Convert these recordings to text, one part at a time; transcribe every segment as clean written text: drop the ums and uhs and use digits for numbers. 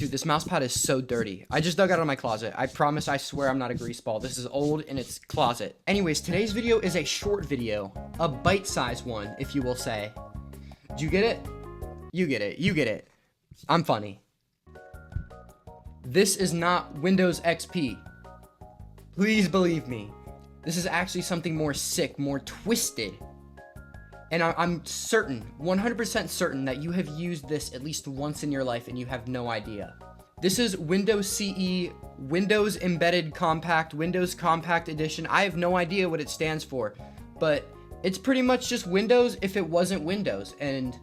Dude, this mouse pad is so dirty. I just dug out of my closet. I promise, I swear I'm not a grease ball. This is old in its closet. Anyways, today's video is a short video. A bite-sized one, if you will say. Did you get it? You get it. You get it. I'm funny. This is not Windows XP. Please believe me. This is actually something more sick, more twisted. And I'm certain, 100% certain that you have used this at least once in your life and you have no idea. This is Windows CE, Windows Embedded Compact, Windows Compact Edition. I have no idea what it stands for, but it's pretty much just Windows if it wasn't Windows. And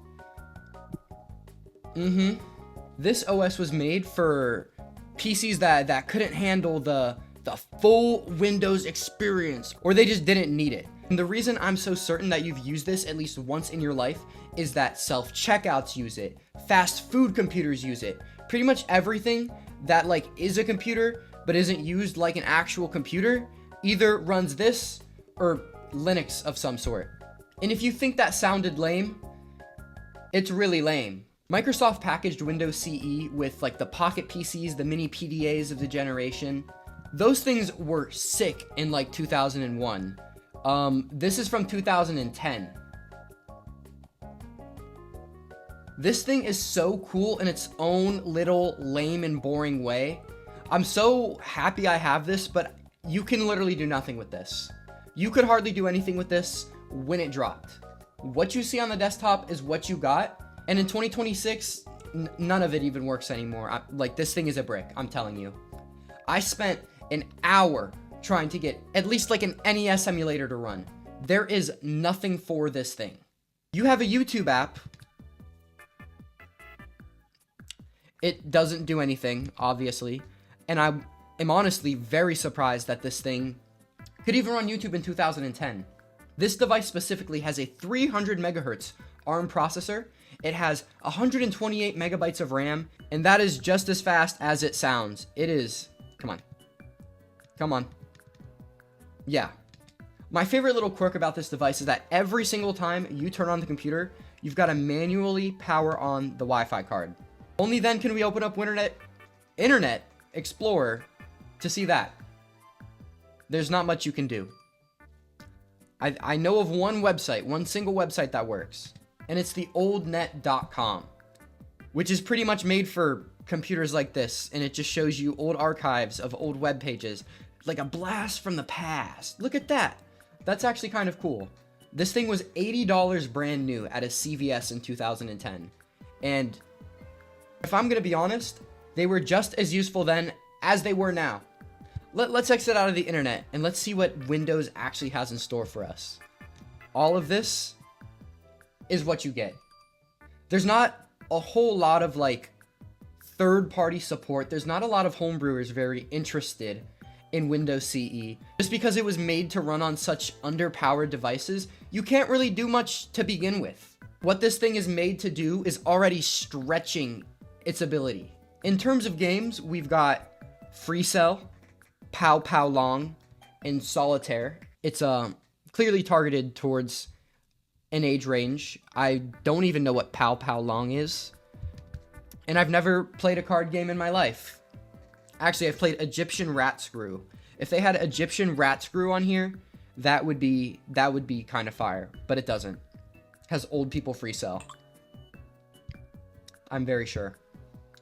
this OS was made for PCs that couldn't handle the full Windows experience, or they just didn't need it. And the reason I'm so certain that you've used this at least once in your life is that self-checkouts use it, fast food computers use it. Pretty much everything that like is a computer but isn't used like an actual computer either runs this or Linux of some sort. And if you think that sounded lame, it's really lame. Microsoft packaged Windows CE with like the Pocket PCs, the mini PDAs of the generation. Those things were sick in like 2001. This is from 2010. This thing is so cool in its own little lame and boring way. I'm so happy I have this, but you can literally do nothing with this. You could hardly do anything with this when it dropped. What you see on the desktop is what you got. And in 2026, none of it even works anymore. Like, this thing is a brick, I'm telling you. I spent an hour trying to get at least like an NES emulator to run. There is nothing for this thing. You have a YouTube app. It doesn't do anything, obviously. And I am honestly very surprised that this thing could even run YouTube in 2010. This device specifically has a 300 megahertz ARM processor. It has 128 megabytes of RAM, and that is just as fast as it sounds. It is, come on. Come on. Yeah. My favorite little quirk about this device is that every single time you turn on the computer, you've got to manually power on the Wi-Fi card. Only then can we open up Internet Explorer to see that. There's not much you can do. I know of one website, one single website that works, and it's the oldnet.com, which is pretty much made for computers like this, and it just shows you old archives of old web pages. Like a blast from the past. Look at that. That's actually kind of cool. This thing was $80 brand new at a CVS in 2010. And if I'm going to be honest, they were just as useful then as they were now. Let's exit out of the internet and let's see what Windows actually has in store for us. All of this is what you get. There's not a whole lot of like third-party support. There's not a lot of homebrewers very interested in Windows CE. Just because it was made to run on such underpowered devices, you can't really do much to begin with. What this thing is made to do is already stretching its ability. In terms of games, we've got Free Cell, Pow Pow Long, and Solitaire. It's clearly targeted towards an age range. I don't even know what Pow Pow Long is. And I've never played a card game in my life. Actually, I've played Egyptian Rat Screw. If they had Egyptian Rat Screw on here, that would be kind of fire, but it doesn't. It has old people free cell. I'm very sure.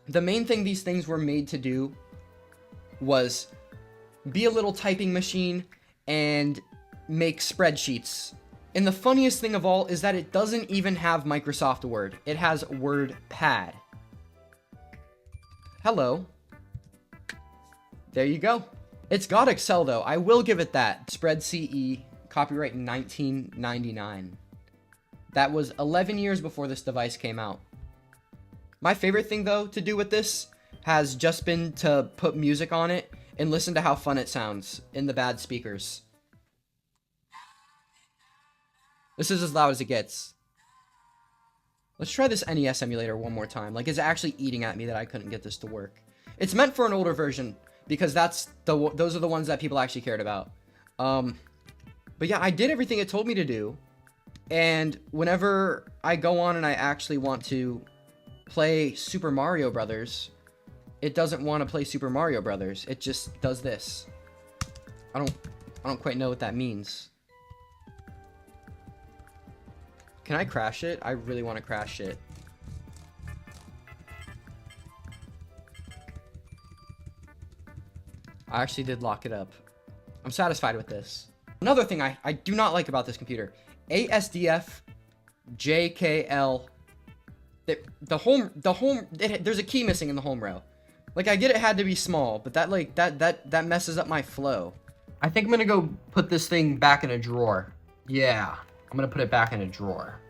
The main thing these things were made to do was be a little typing machine and make spreadsheets. And the funniest thing of all is that it doesn't even have Microsoft Word. It has WordPad. Hello. There you go. It's got Excel though. I will give it that. Spread CE, copyright 1999. That was 11 years before this device came out. My favorite thing though to do with this has just been to put music on it and listen to how fun it sounds in the bad speakers. This is as loud as it gets. Let's try this NES emulator one more time. Like, it's actually eating at me that I couldn't get this to work. It's meant for an older version, because those are the ones that people actually cared about. But yeah, I did everything it told me to do. And whenever I go on and I actually want to play Super Mario Brothers, it doesn't want to play Super Mario Brothers. It just does this. I don't quite know what that means. Can I crash it? I really want to crash it. I actually did lock it up. I'm satisfied with this. Another thing I do not like about this computer. ASDF JKL. There's a key missing in the home row. Like, I get it had to be small, but that messes up my flow. I think I'm gonna go put this thing back in a drawer. Yeah, I'm gonna put it back in a drawer.